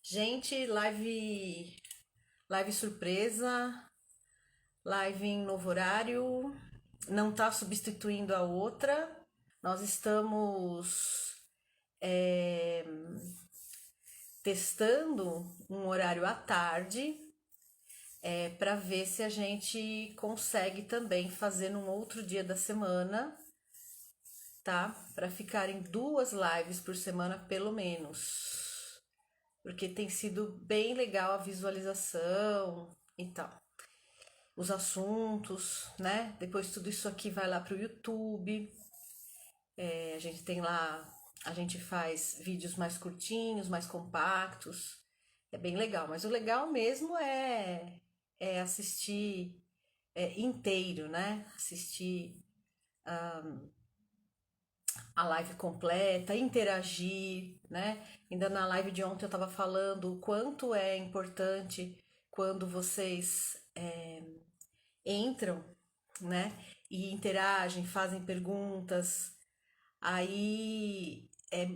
Gente, live surpresa, live em novo horário, não tá substituindo a outra. Nós estamos é, testando um horário à tarde para ver se a gente consegue também fazer num outro dia da semana, tá? Para ficarem duas lives por semana pelo menos, porque tem sido bem legal a visualização e tal. Os assuntos, né? Depois tudo isso aqui vai lá pro YouTube. A gente tem lá, a gente faz vídeos mais curtinhos, mais compactos. É bem legal, mas o legal mesmo é assistir inteiro, né? Assistir a live completa, interagir, né? Ainda na live de ontem eu estava falando o quanto é importante quando vocês entram, né? E interagem, fazem perguntas, aí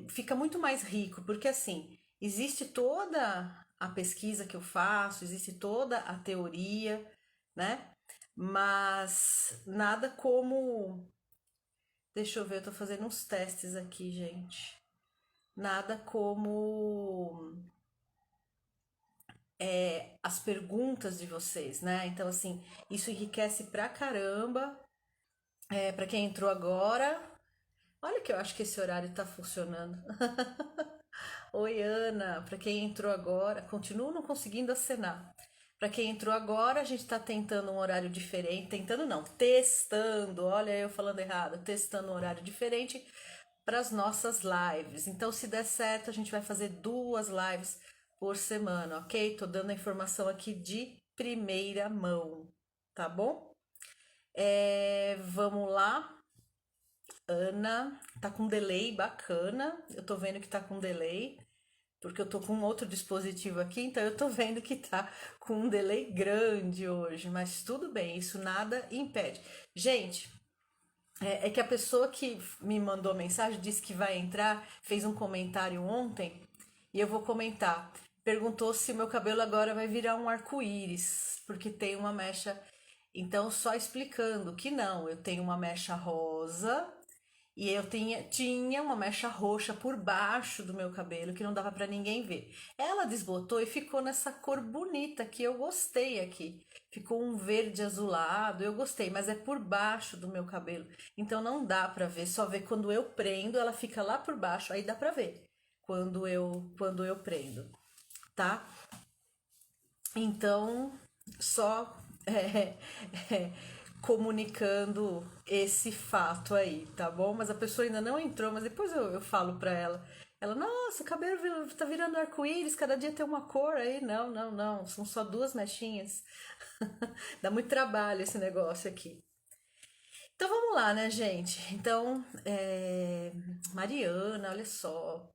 fica muito mais rico, porque assim, existe toda a pesquisa que eu faço, existe toda a teoria, né? Mas nada como. Deixa eu ver, eu tô fazendo uns testes aqui, gente. Nada como as perguntas de vocês, né? Então, assim, isso enriquece pra caramba. Pra quem entrou agora, olha que eu acho que esse horário tá funcionando. Oi, Ana, para quem entrou agora, continuo não conseguindo acenar. Para quem entrou agora, a gente está tentando um horário diferente, tentando não, testando, olha eu falando errado, testando um horário diferente para as nossas lives. Então, se der certo, a gente vai fazer duas lives por semana, ok? Tô dando a informação aqui de primeira mão, tá bom? Vamos lá. Ana, tá com delay bacana. Eu tô vendo que tá com delay, porque eu tô com outro dispositivo aqui, então eu tô vendo que tá com um delay grande hoje, mas tudo bem, isso nada impede. Gente, é que a pessoa que me mandou mensagem disse que vai entrar, fez um comentário ontem, e eu vou comentar. Perguntou se meu cabelo agora vai virar um arco-íris, porque tem uma mecha. Então, só explicando que não, eu tenho uma mecha rosa e eu tinha uma mecha roxa por baixo do meu cabelo que não dava para ninguém ver. Ela desbotou e ficou nessa cor bonita que eu gostei aqui. Ficou um verde azulado, eu gostei, mas é por baixo do meu cabelo. Então não dá para ver, só ver quando eu prendo, ela fica lá por baixo, aí dá para ver quando eu prendo, tá? Então, só é, é, comunicando esse fato aí, tá bom? Mas a pessoa ainda não entrou, mas depois eu falo pra ela. Ela, nossa, o cabelo tá virando arco-íris, cada dia tem uma cor aí. Não, não, não, são só duas mechinhas. Dá muito trabalho esse negócio aqui. Então vamos lá, né, gente? Então, Mariana, olha só.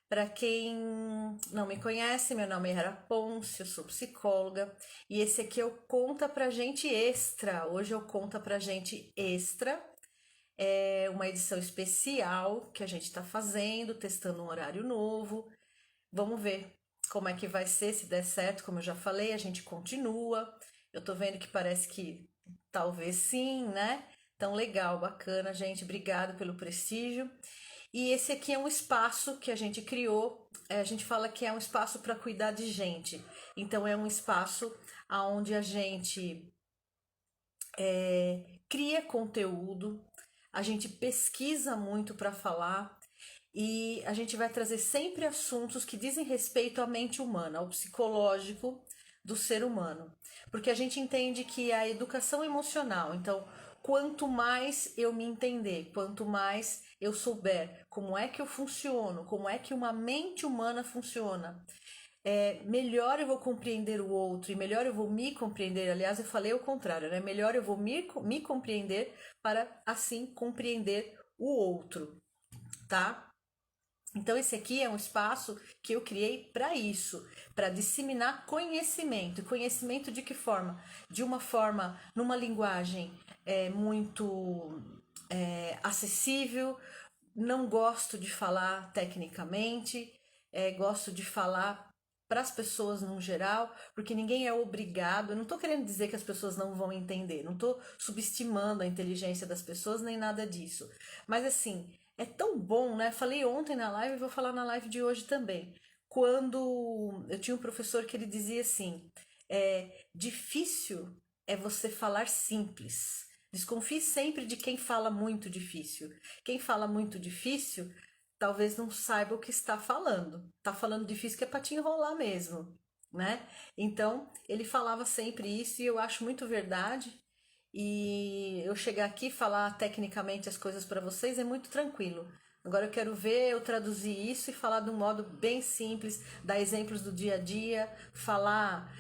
Para quem não me conhece, meu nome é Yara Ponce, eu sou psicóloga e esse aqui é o Conta Pra Gente Extra. Hoje eu Conta Pra Gente Extra, é uma edição especial que a gente está fazendo, testando um horário novo. Vamos ver como é que vai ser, se der certo, como eu já falei, a gente continua. Eu tô vendo que parece que talvez sim, né? Então, legal, bacana, gente. Obrigada pelo prestígio. E esse aqui é um espaço que a gente criou. A gente fala que é um espaço para cuidar de gente. Então, é um espaço onde a gente cria conteúdo, a gente pesquisa muito para falar e a gente vai trazer sempre assuntos que dizem respeito à mente humana, ao psicológico do ser humano, porque a gente entende que a educação emocional, então, quanto mais eu me entender, quanto mais eu souber como é que eu funciono, como é que uma mente humana funciona, melhor eu vou compreender o outro e melhor eu vou me compreender. Aliás, eu falei o contrário, né? Melhor eu vou me compreender para assim compreender o outro, tá? Então, esse aqui é um espaço que eu criei para isso, para disseminar conhecimento. E conhecimento de que forma? De uma forma, numa linguagem muito acessível. Não gosto de falar tecnicamente, gosto de falar para as pessoas no geral, porque ninguém é obrigado. Eu não estou querendo dizer que as pessoas não vão entender, não estou subestimando a inteligência das pessoas nem nada disso. Mas assim, é tão bom, né? Falei ontem na live e vou falar na live de hoje também. Quando eu tinha um professor que ele dizia assim: difícil é você falar simples. Desconfie sempre de quem fala muito difícil. Quem fala muito difícil talvez não saiba o que está falando. Está falando difícil que é para te enrolar mesmo, né? Então, ele falava sempre isso e eu acho muito verdade. E eu chegar aqui e falar tecnicamente as coisas para vocês é muito tranquilo. Agora eu quero ver eu traduzir isso e falar de um modo bem simples, dar exemplos do dia a dia, falar.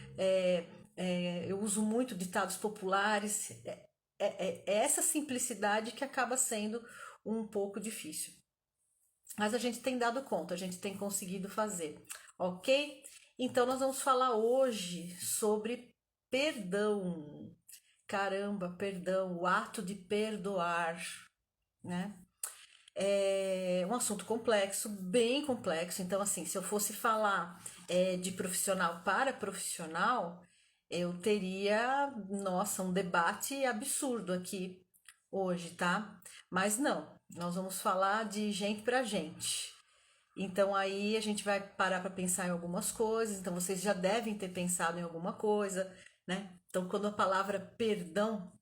Eu uso muito ditados populares. É essa simplicidade que acaba sendo um pouco difícil. Mas a gente tem dado conta, a gente tem conseguido fazer, ok? Então nós vamos falar hoje sobre perdão. Caramba, perdão, o ato de perdoar, né? É um assunto complexo, bem complexo. Então, assim, se eu fosse falar de profissional para profissional, eu teria, nossa, um debate absurdo aqui hoje, tá? Mas não, nós vamos falar de gente para gente. Então aí a gente vai parar para pensar em algumas coisas. Então vocês já devem ter pensado em alguma coisa, né? Então quando a palavra perdão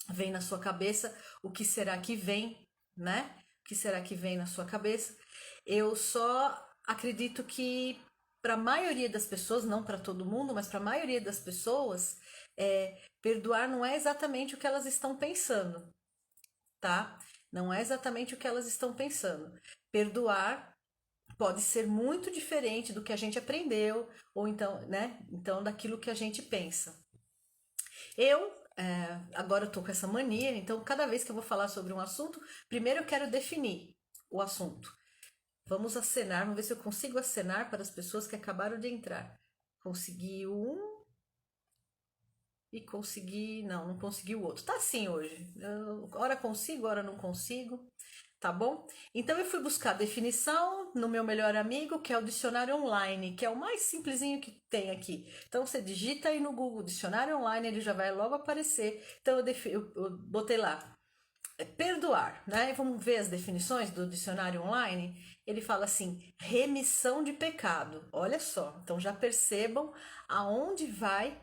vem na sua cabeça, o que será que vem, né? O que será que vem na sua cabeça? Eu só acredito que para a maioria das pessoas, não para todo mundo, mas para a maioria das pessoas, perdoar não é exatamente o que elas estão pensando, tá? Não é exatamente o que elas estão pensando. Perdoar pode ser muito diferente do que a gente aprendeu, ou então, né? Então, daquilo que a gente pensa. Agora eu tô com essa mania, então cada vez que eu vou falar sobre um assunto, primeiro eu quero definir o assunto. Vamos acenar, vamos ver se eu consigo acenar para as pessoas que acabaram de entrar. Consegui um e consegui. Não, não consegui o outro. Tá assim hoje. Ora consigo, ora não consigo. Tá bom? Então eu fui buscar a definição no meu melhor amigo, que é o dicionário online, que é o mais simplesinho que tem aqui. Então você digita aí no Google dicionário online, ele já vai logo aparecer. Então eu botei lá perdoar, né? Vamos ver as definições do dicionário online. Ele fala assim: remissão de pecado. Olha só, então já percebam aonde vai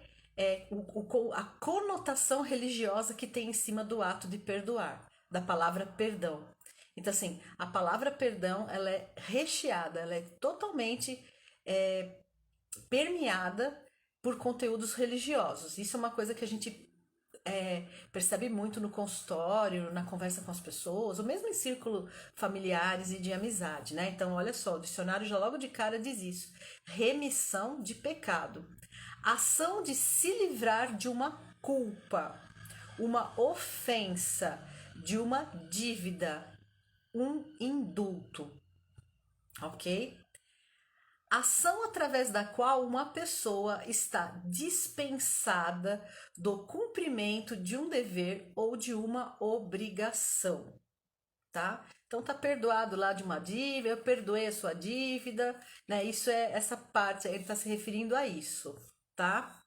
a conotação religiosa que tem em cima do ato de perdoar, da palavra perdão. Então, assim, a palavra perdão, ela é recheada, ela é totalmente permeada por conteúdos religiosos. Isso é uma coisa que a gente percebe muito no consultório, na conversa com as pessoas, ou mesmo em círculo familiares e de amizade, né? Então, olha só, o dicionário já logo de cara diz isso: remissão de pecado, ação de se livrar de uma culpa, uma ofensa, de uma dívida, um indulto, ok? Ação através da qual uma pessoa está dispensada do cumprimento de um dever ou de uma obrigação, tá? Então tá perdoado lá de uma dívida, eu perdoei a sua dívida, né? Isso é essa parte, ele está se referindo a isso, tá?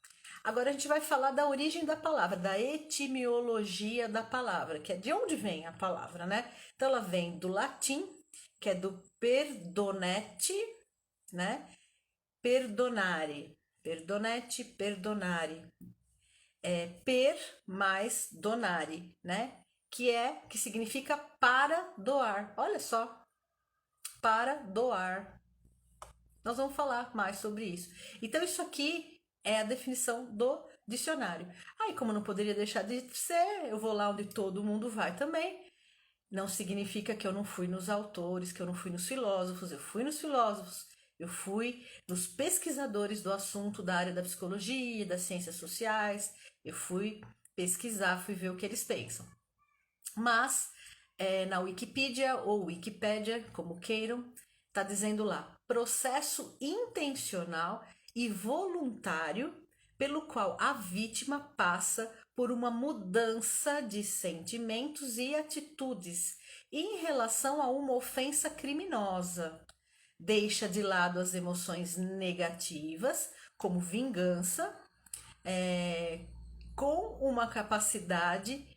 Agora a gente vai falar da origem da palavra, da etimologia da palavra, que é de onde vem a palavra, né? Então ela vem do latim, que é do perdonete, né? Perdonare, perdonete, perdonare, per mais donare, né? Que significa para doar. Olha só, para doar. Nós vamos falar mais sobre isso. Então isso aqui é a definição do dicionário. Aí, como não poderia deixar de ser, eu vou lá onde todo mundo vai também. Não significa que eu não fui nos autores, que eu não fui nos filósofos, eu fui nos filósofos, eu fui nos pesquisadores do assunto da área da psicologia, das ciências sociais, eu fui pesquisar, fui ver o que eles pensam. Mas na Wikipedia ou Wikipédia, como queiram, está dizendo lá: processo intencional e voluntário pelo qual a vítima passa por uma mudança de sentimentos e atitudes em relação a uma ofensa criminosa. deixa de lado as emoções negativas, como vingança, é, com uma capacidade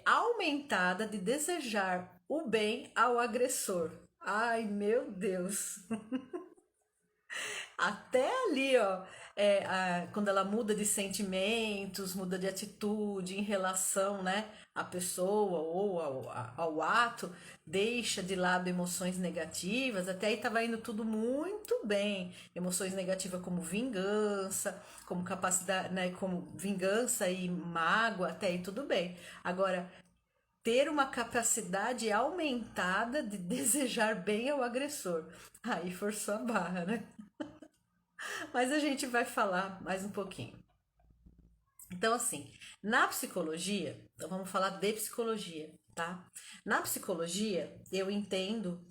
aumentada de desejar o bem ao agressor. Ai, meu Deus! Até ali, ó, quando ela muda de sentimentos, muda de atitude em relação, né, à pessoa ou ao ato, deixa de lado emoções negativas, até aí tava indo tudo muito bem. Emoções negativas como vingança, como capacidade, né, como vingança e mágoa, até aí tudo bem. Agora, ter uma capacidade aumentada de desejar bem ao agressor. Aí forçou a barra, né? Mas a gente vai falar mais um pouquinho. Então, assim, na psicologia, então vamos falar de psicologia, tá? Na psicologia, eu entendo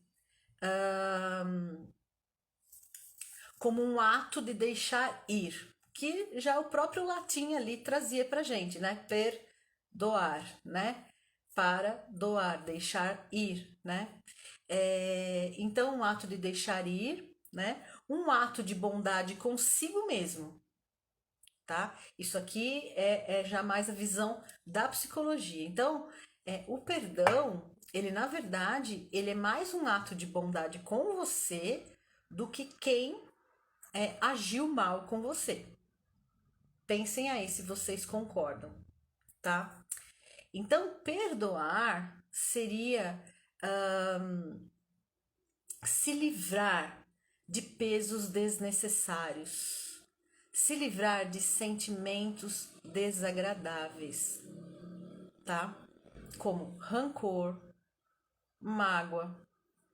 como um ato de deixar ir, que já o próprio latim ali trazia pra gente, né? Perdoar, né? Para doar, deixar ir, né? Então, um ato de deixar ir, né? Um ato de bondade consigo mesmo, tá? Isso aqui é já mais a visão da psicologia. Então, o perdão, ele na verdade, ele é mais um ato de bondade com você do que quem agiu mal com você. Pensem aí se vocês concordam, tá? Então, perdoar seria se livrar de pesos desnecessários, se livrar de sentimentos desagradáveis, tá? Como rancor, mágoa,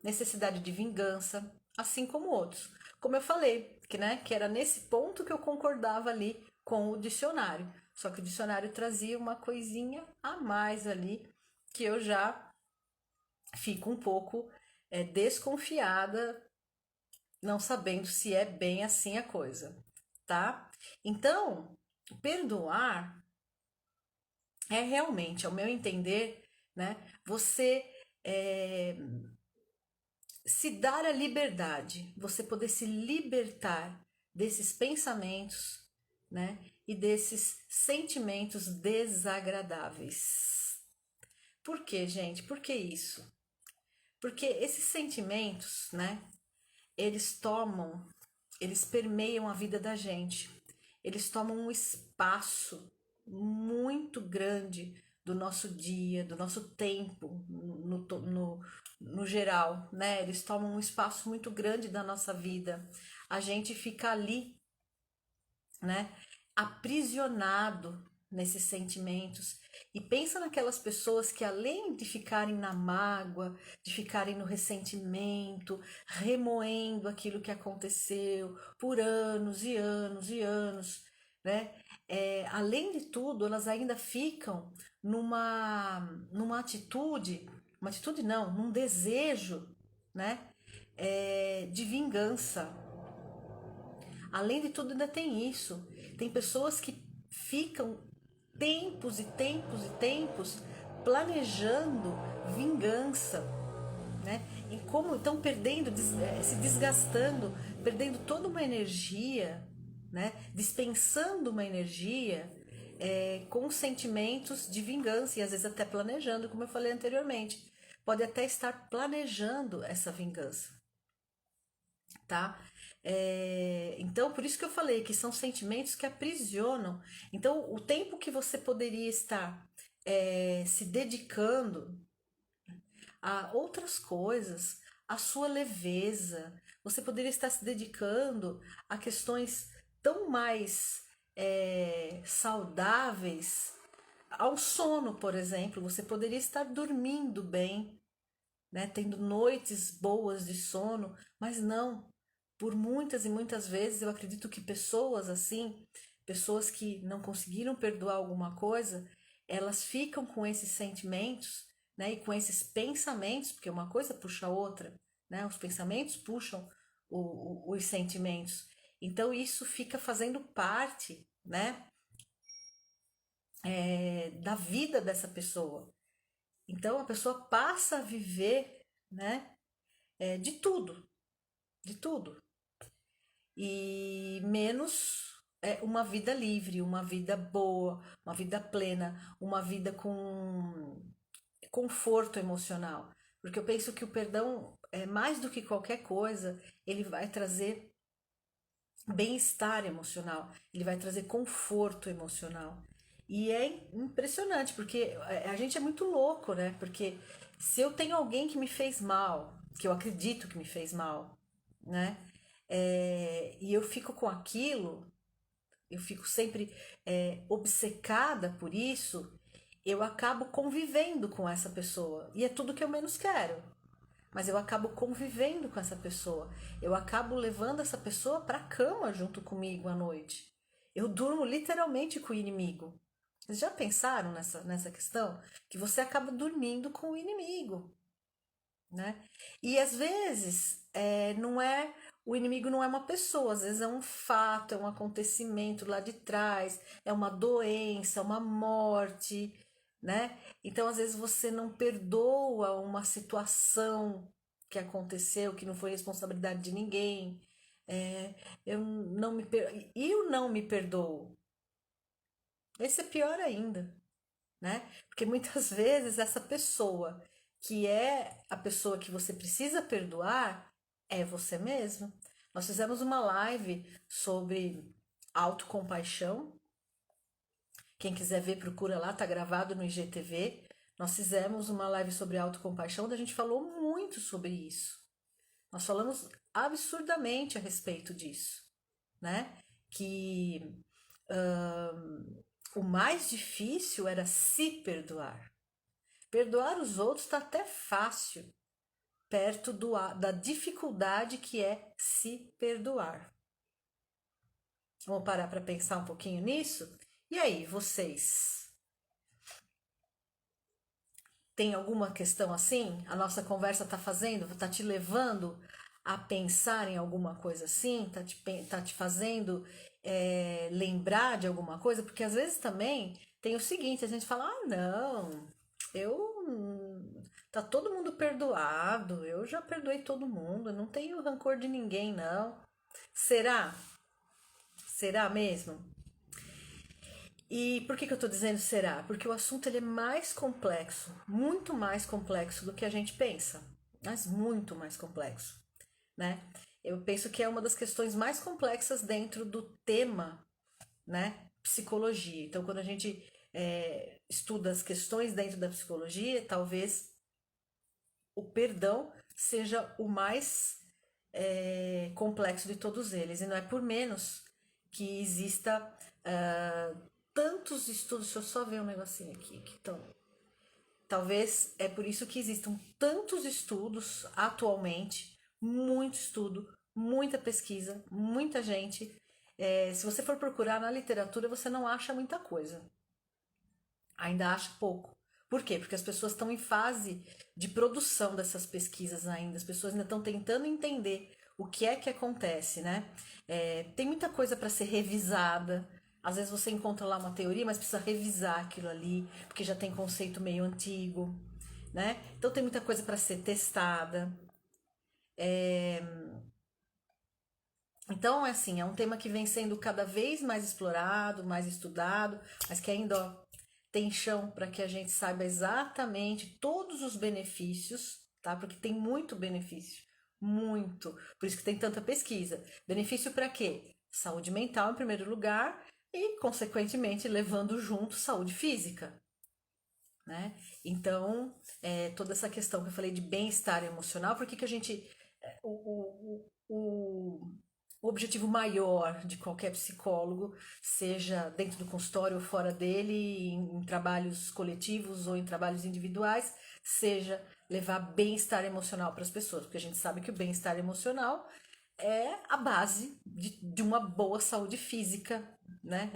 necessidade de vingança, assim como outros. Como eu falei, que era nesse ponto que eu concordava ali com o dicionário. Só que o dicionário trazia uma coisinha a mais ali que eu já fico um pouco desconfiada, não sabendo se é bem assim a coisa, tá? Então, perdoar é realmente, ao meu entender, né, você é, se dar a liberdade, você poder se libertar desses pensamentos, né, e desses sentimentos desagradáveis. Por quê, gente? Por que isso? Porque esses sentimentos, né, eles tomam, eles permeiam a vida da gente. Eles tomam um espaço muito grande do nosso dia, do nosso tempo, no geral, né? Eles tomam um espaço muito grande da nossa vida. A gente fica ali, né? Aprisionado nesses sentimentos. E pensa naquelas pessoas que, além de ficarem na mágoa, de ficarem no ressentimento, remoendo aquilo que aconteceu por anos e anos e anos, né? Além de tudo, elas ainda ficam numa atitude, uma atitude não, num desejo, né? De vingança. Além de tudo, ainda tem isso. Tem pessoas que ficam tempos e tempos e tempos planejando vingança, né? E como estão perdendo, se desgastando, perdendo toda uma energia, né? Dispensando uma energia com sentimentos de vingança e às vezes até planejando, como eu falei anteriormente. Pode até estar planejando essa vingança, tá? Então, por isso que eu falei que são sentimentos que aprisionam. Então, o tempo que você poderia estar se dedicando a outras coisas, a sua leveza, você poderia estar se dedicando a questões tão mais saudáveis, ao sono, por exemplo. Você poderia estar dormindo bem, né, tendo noites boas de sono, mas não. Por muitas e muitas vezes eu acredito que pessoas assim, pessoas que não conseguiram perdoar alguma coisa, elas ficam com esses sentimentos, né, e com esses pensamentos, porque uma coisa puxa a outra, né? Os pensamentos puxam os sentimentos. Então isso fica fazendo parte, né, da vida dessa pessoa. Então a pessoa passa a viver, né, de tudo, de tudo. E menos uma vida livre, uma vida boa, uma vida plena, uma vida com conforto emocional. Porque eu penso que o perdão, mais do que qualquer coisa, ele vai trazer bem-estar emocional, ele vai trazer conforto emocional. E é impressionante, porque a gente é muito louco, né? Porque se eu tenho alguém que me fez mal, que eu acredito que me fez mal, né? E eu fico com aquilo, eu fico sempre obcecada por isso, eu acabo convivendo com essa pessoa. E é tudo que eu menos quero. Mas eu acabo convivendo com essa pessoa. Eu acabo levando essa pessoa para a cama junto comigo à noite. Eu durmo literalmente com o inimigo. Vocês já pensaram nessa questão? Que você acaba dormindo com o inimigo, né? E às vezes não é o inimigo não é uma pessoa, às vezes é um fato, é um acontecimento lá de trás, é uma doença, uma morte, né? Então às vezes você não perdoa uma situação que aconteceu, que não foi responsabilidade de ninguém. É, eu não me perdoo. Esse é pior ainda, né? Porque muitas vezes essa pessoa que é a pessoa que você precisa perdoar é você mesmo. Nós fizemos uma live sobre autocompaixão. Quem quiser ver, procura lá, tá gravado no IGTV. Nós fizemos uma live sobre autocompaixão, onde a gente falou muito sobre isso. Nós falamos absurdamente a respeito disso, né? Que o mais difícil era se perdoar. Perdoar os outros está até fácil, perto da dificuldade que é se perdoar. Vamos parar para pensar um pouquinho nisso? E aí, vocês? Tem alguma questão assim? A nossa conversa está fazendo, está te levando a pensar em alguma coisa assim? Tá te fazendo lembrar de alguma coisa? Porque às vezes também tem o seguinte, a gente fala, ah, não, tá todo mundo perdoado, eu já perdoei todo mundo, eu não tenho rancor de ninguém, não. Será? Será mesmo? E por que eu tô dizendo será? Porque o assunto ele é mais complexo, muito mais complexo do que a gente pensa, mas muito mais complexo, né? Eu penso que é uma das questões mais complexas dentro do tema, né? Psicologia. Então, quando a gente estuda as questões dentro da psicologia, talvez o perdão seja o mais complexo de todos eles. E não é por menos que exista tantos estudos. Deixa eu só ver um negocinho aqui que estão. Talvez é por isso que existam tantos estudos atualmente, muito estudo, muita pesquisa, muita gente. Se você for procurar na literatura, você não acha muita coisa. Ainda acha pouco. Por quê? Porque as pessoas estão em fase de produção dessas pesquisas ainda. As pessoas ainda estão tentando entender o que é que acontece, né? Tem muita coisa para ser revisada. Às vezes você encontra lá uma teoria, mas precisa revisar aquilo ali, porque já tem conceito meio antigo, né? Então tem muita coisa para ser testada. Então, assim, é um tema que vem sendo cada vez mais explorado, mais estudado, mas que ainda tem chão para que a gente saiba exatamente todos os benefícios, tá? Porque tem muito benefício, muito. Por isso que tem tanta pesquisa. Benefício para quê? Saúde mental em primeiro lugar e, consequentemente, levando junto saúde física, né? Então, toda essa questão que eu falei de bem-estar emocional, por que que a gente. O objetivo maior de qualquer psicólogo, seja dentro do consultório ou fora dele, em trabalhos coletivos ou em trabalhos individuais, seja levar bem-estar emocional para as pessoas, porque a gente sabe que o bem-estar emocional é a base de uma boa saúde física, né?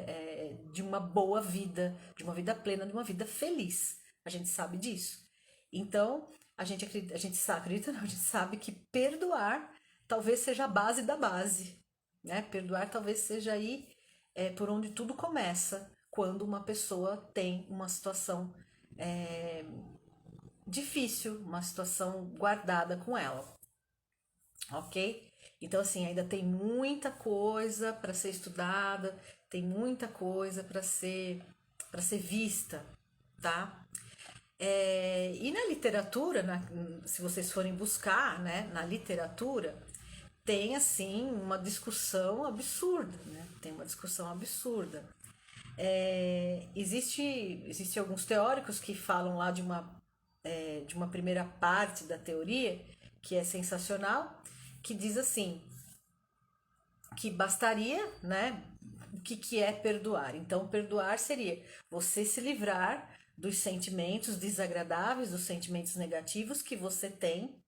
De uma boa vida, de uma vida plena, de uma vida feliz. A gente sabe disso. Então, a gente sabe, acredita, não, a gente sabe que perdoar talvez seja a base da base, né? Perdoar talvez seja aí por onde tudo começa, quando uma pessoa tem uma situação é, difícil, uma situação guardada com ela, ok? Então, assim, ainda tem muita coisa para ser estudada, tem muita coisa para ser vista, tá? E na literatura, se vocês forem buscar, né, na literatura, tem assim uma discussão absurda, né? Tem uma discussão absurda. Existe alguns teóricos que falam lá de uma primeira parte da teoria que é sensacional, que diz assim que bastaria, né? O que é perdoar? Então, perdoar seria você se livrar dos sentimentos desagradáveis, dos sentimentos negativos que você tem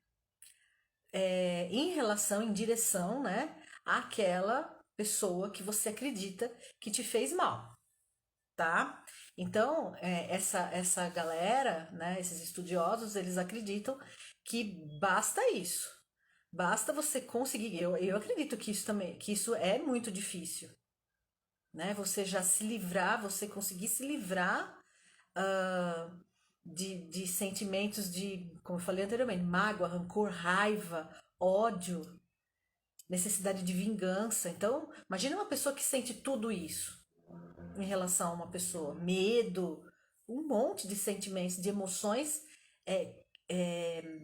em relação, em direção, né, àquela pessoa que você acredita que te fez mal, tá? Então, essa galera, né, esses estudiosos, eles acreditam que basta isso. Basta você conseguir. Eu acredito que isso também, que isso é muito difícil, né? Você já se livrar, você conseguir se livrar ah, de sentimentos de, como eu falei anteriormente, mágoa, rancor, raiva, ódio, necessidade de vingança. Então, imagina uma pessoa que sente tudo isso em relação a uma pessoa, medo, um monte de sentimentos, de emoções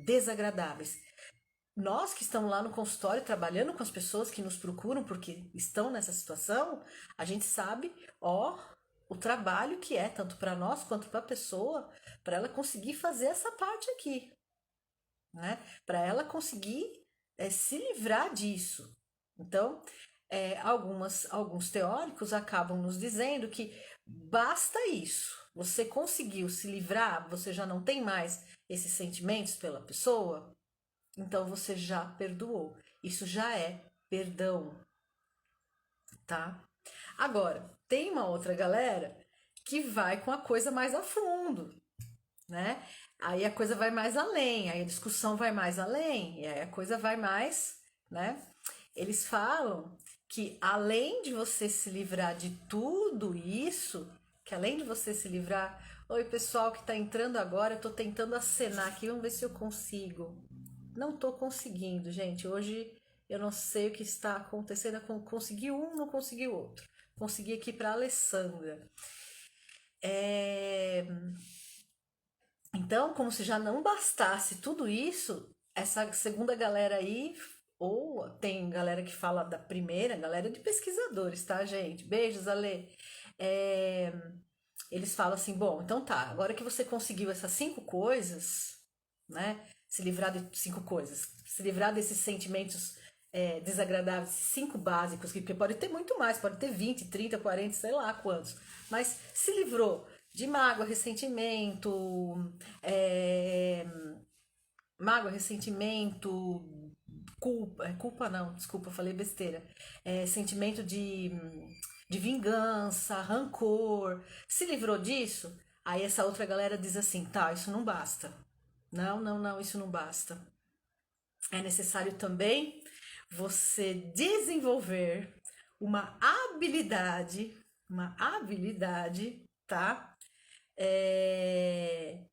desagradáveis. Nós que estamos lá no consultório trabalhando com as pessoas que nos procuram porque estão nessa situação, a gente sabe, ó, o trabalho que é tanto para nós quanto para a pessoa, para ela conseguir fazer essa parte aqui, né? Para ela conseguir se livrar disso. Então, alguns teóricos acabam nos dizendo que basta isso. Você conseguiu se livrar, você já não tem mais esses sentimentos pela pessoa, então você já perdoou. Isso já é perdão, tá? Agora, tem uma outra galera que vai com a coisa mais a fundo, né? Aí a coisa vai mais além, aí a discussão vai mais além, e aí a coisa vai mais, né? Eles falam que além de você se livrar de tudo isso, que além de você se livrar, oi pessoal que tá entrando agora, eu tô tentando acenar aqui, vamos ver se eu consigo. Não tô conseguindo, gente. Hoje eu não sei o que está acontecendo. Eu consegui um, não consegui o outro. Consegui aqui para Alessandra. É, Então, como se já não bastasse tudo isso, essa segunda galera aí, ou tem galera que fala da primeira, galera de pesquisadores, tá, gente? Beijos, Ale. É, Eles falam assim: bom, então tá, agora que você conseguiu essas cinco coisas, né? Se livrar de cinco coisas, se livrar desses sentimentos desagradáveis, cinco básicos, porque pode ter muito mais, pode ter 20, 30, 40, sei lá quantos, mas se livrou de é, mágoa, ressentimento, culpa não, desculpa, falei besteira, sentimento de vingança, rancor, se livrou disso, aí essa outra galera diz assim, tá, isso não basta, não, não, não, isso não basta, é necessário também você desenvolver uma habilidade, tá? É,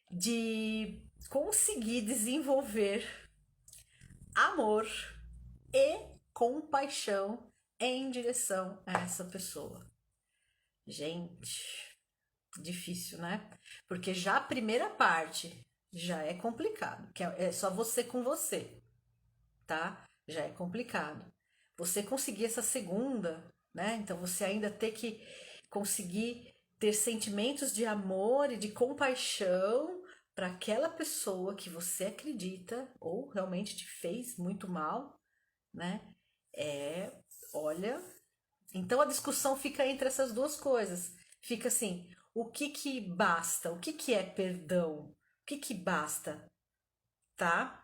de conseguir desenvolver amor e compaixão em direção a essa pessoa. Gente, difícil, né? Porque já a primeira parte já é complicado, que é só você com você, tá? Já é complicado. Você conseguir essa segunda, né? Então você ainda ter que conseguir ter sentimentos de amor e de compaixão para aquela pessoa que você acredita ou realmente te fez muito mal, né? É, olha, então a discussão fica entre essas duas coisas. Fica assim, o que que basta? O que que é perdão? O que que basta, tá?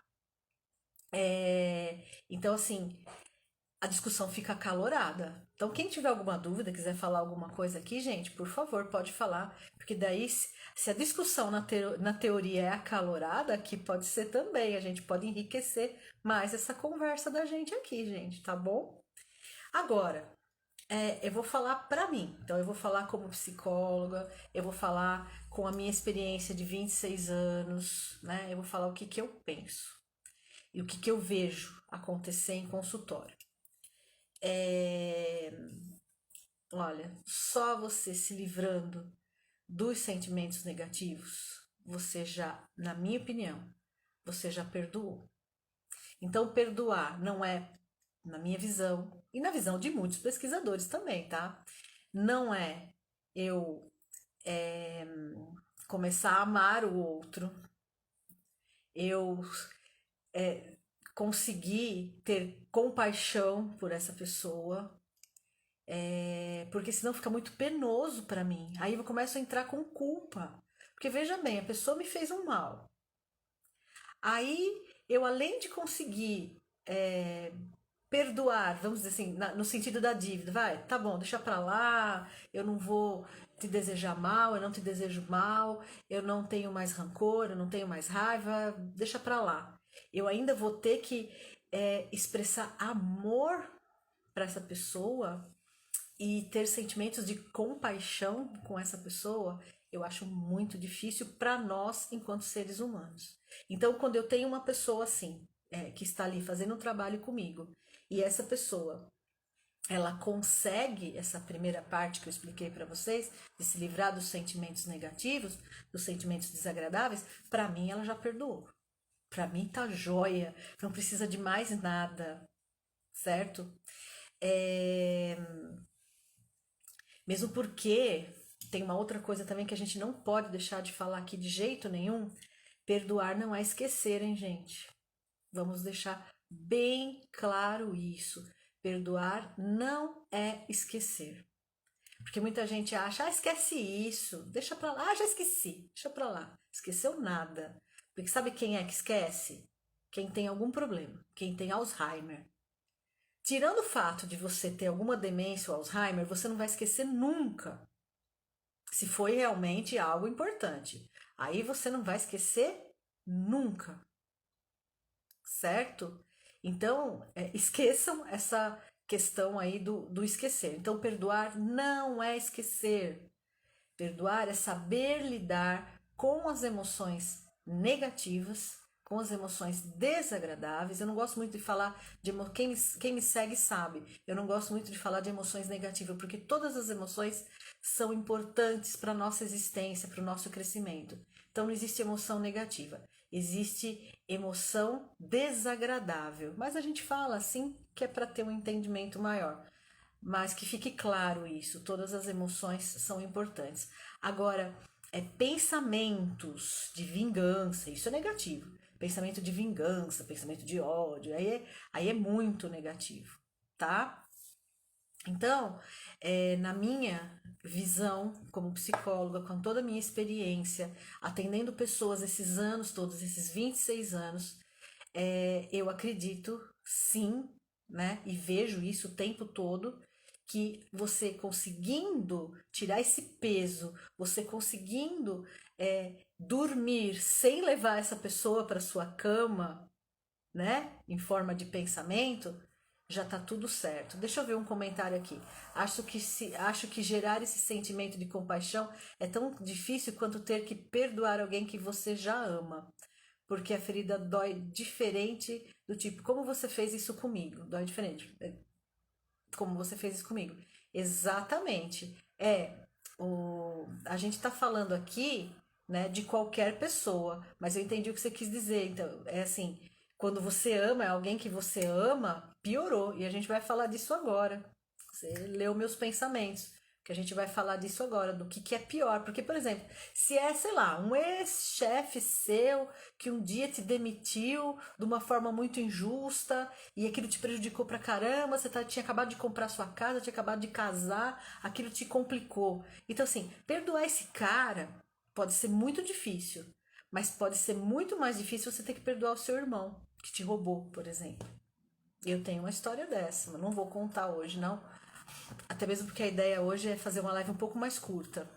Então assim, a discussão fica acalorada. Então, quem tiver alguma dúvida, quiser falar alguma coisa aqui, gente, por favor, pode falar, porque daí, se a discussão na teoria é acalorada, aqui pode ser também. A gente pode enriquecer mais essa conversa da gente aqui, gente, tá bom? Agora, eu vou falar pra mim. Então, eu vou falar como psicóloga, eu vou falar com a minha experiência de 26 anos, né? Eu vou falar o que que eu penso. e o que que eu vejo acontecer em consultório. É, olha, só você se livrando dos sentimentos negativos, você já, na minha opinião, você já perdoou. Então, perdoar não é, na minha visão, e na visão de muitos pesquisadores também, tá? Não é eu é, começar a amar o outro, eu conseguir ter compaixão por essa pessoa, porque senão fica muito penoso para mim. Aí eu começo a entrar com culpa. Porque veja bem, a pessoa me fez um mal. Aí eu, além de conseguir perdoar, vamos dizer assim, no sentido da dívida, vai, tá bom, deixa pra lá, eu não vou te desejar mal, eu não te desejo mal, eu não tenho mais rancor, eu não tenho mais raiva, deixa pra lá. Eu ainda vou ter que expressar amor para essa pessoa e ter sentimentos de compaixão com essa pessoa, eu acho muito difícil para nós enquanto seres humanos. Então, quando eu tenho uma pessoa assim, que está ali fazendo um trabalho comigo, e essa pessoa ela consegue essa primeira parte que eu expliquei para vocês, de se livrar dos sentimentos negativos, dos sentimentos desagradáveis, para mim ela já perdoou. Para mim tá joia, não precisa de mais nada, certo? É... Mesmo porque tem uma outra coisa também que a gente não pode deixar de falar aqui de jeito nenhum. Perdoar não é esquecer, hein, gente? Vamos deixar bem claro isso. Perdoar não é esquecer. Porque muita gente acha, esquece isso, deixa pra lá, já esqueci, deixa pra lá. Esqueceu nada. Porque sabe quem é que esquece? Quem tem algum problema, quem tem Alzheimer. Tirando o fato de você ter alguma demência ou Alzheimer, você não vai esquecer nunca. Se foi realmente algo importante. Aí você não vai esquecer nunca. Certo? Então, esqueçam essa questão aí do esquecer. Então, perdoar não é esquecer. Perdoar é saber lidar com as emoções negativas, com as emoções desagradáveis. Eu não gosto muito de falar de quem me segue sabe. Eu não gosto muito de falar de emoções negativas, porque todas as emoções são importantes para a nossa existência, para o nosso crescimento. Então não existe emoção negativa, existe emoção desagradável. Mas a gente fala assim que é para ter um entendimento maior. Mas que fique claro isso, todas as emoções são importantes. Agora, pensamentos de vingança, isso é negativo. Pensamento de vingança, pensamento de ódio, aí é muito negativo, tá? Então, na minha visão como psicóloga, com toda a minha experiência, atendendo pessoas esses anos todos, esses 26 anos, eu acredito sim, né? E vejo isso o tempo todo, que você conseguindo tirar esse peso, você conseguindo dormir sem levar essa pessoa para sua cama, né? Em forma de pensamento, já tá tudo certo. Deixa eu ver um comentário aqui. Acho que gerar esse sentimento de compaixão é tão difícil quanto ter que perdoar alguém que você já ama. Porque a ferida dói diferente do tipo, como você fez isso comigo? Dói diferente. Como você fez isso comigo? Exatamente. A gente tá falando aqui, né, de qualquer pessoa, mas eu entendi o que você quis dizer. Então, é assim, quando você ama, é alguém que você ama, piorou. E a gente vai falar disso agora. Você leu meus pensamentos. Que a gente vai falar disso agora, do que é pior. Porque, por exemplo, se é, sei lá, um ex-chefe seu que um dia te demitiu de uma forma muito injusta e aquilo te prejudicou pra caramba, tinha acabado de comprar sua casa, tinha acabado de casar, aquilo te complicou. Então, assim, perdoar esse cara pode ser muito difícil, mas pode ser muito mais difícil você ter que perdoar o seu irmão que te roubou, por exemplo. Eu tenho uma história dessa, mas não vou contar hoje, não. Até mesmo porque a ideia hoje é fazer uma live um pouco mais curta,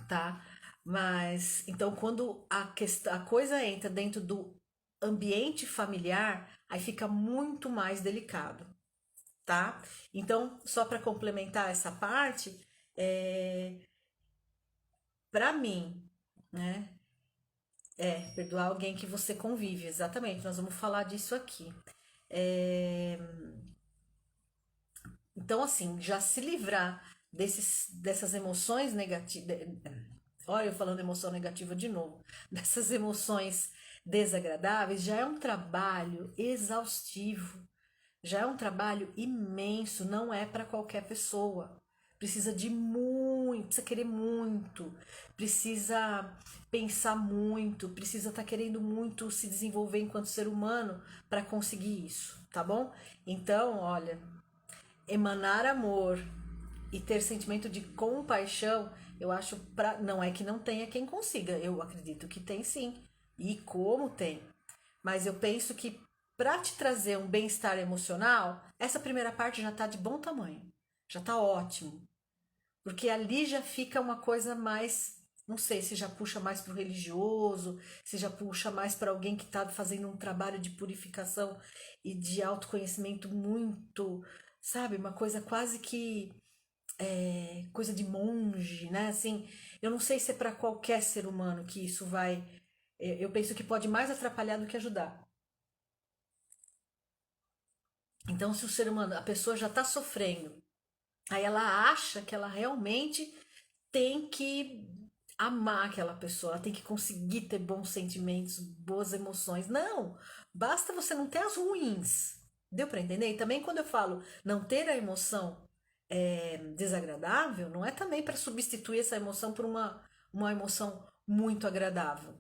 tá? Mas então quando a coisa entra dentro do ambiente familiar, aí fica muito mais delicado, tá? Então, só para complementar essa parte, para mim, né? perdoar alguém que você convive, exatamente. Nós vamos falar disso aqui. É, Então, assim, já se livrar dessas emoções negativas. Olha, eu falando emoção negativa de novo. Dessas emoções desagradáveis já é um trabalho exaustivo. Já é um trabalho imenso, não é para qualquer pessoa. Precisa de muito, precisa querer muito, precisa pensar muito, precisa estar querendo muito se desenvolver enquanto ser humano para conseguir isso, tá bom? Então, olha, emanar amor e ter sentimento de compaixão, eu acho não é que não tenha quem consiga, eu acredito que tem sim. E como tem. Mas eu penso que para te trazer um bem-estar emocional, essa primeira parte já tá de bom tamanho. Já tá ótimo. Porque ali já fica uma coisa mais, não sei se já puxa mais para o religioso, se já puxa mais para alguém que está fazendo um trabalho de purificação e de autoconhecimento muito, sabe, uma coisa quase que coisa de monge, né? Assim, eu não sei se é para qualquer ser humano que isso vai. Eu penso que pode mais atrapalhar do que ajudar. Então, se o ser humano, a pessoa já está sofrendo, aí ela acha que ela realmente tem que amar aquela pessoa, ela tem que conseguir ter bons sentimentos, boas emoções. Não, basta você não ter as ruins. Deu para entender? E também quando eu falo não ter a emoção desagradável, não é também para substituir essa emoção por uma emoção muito agradável.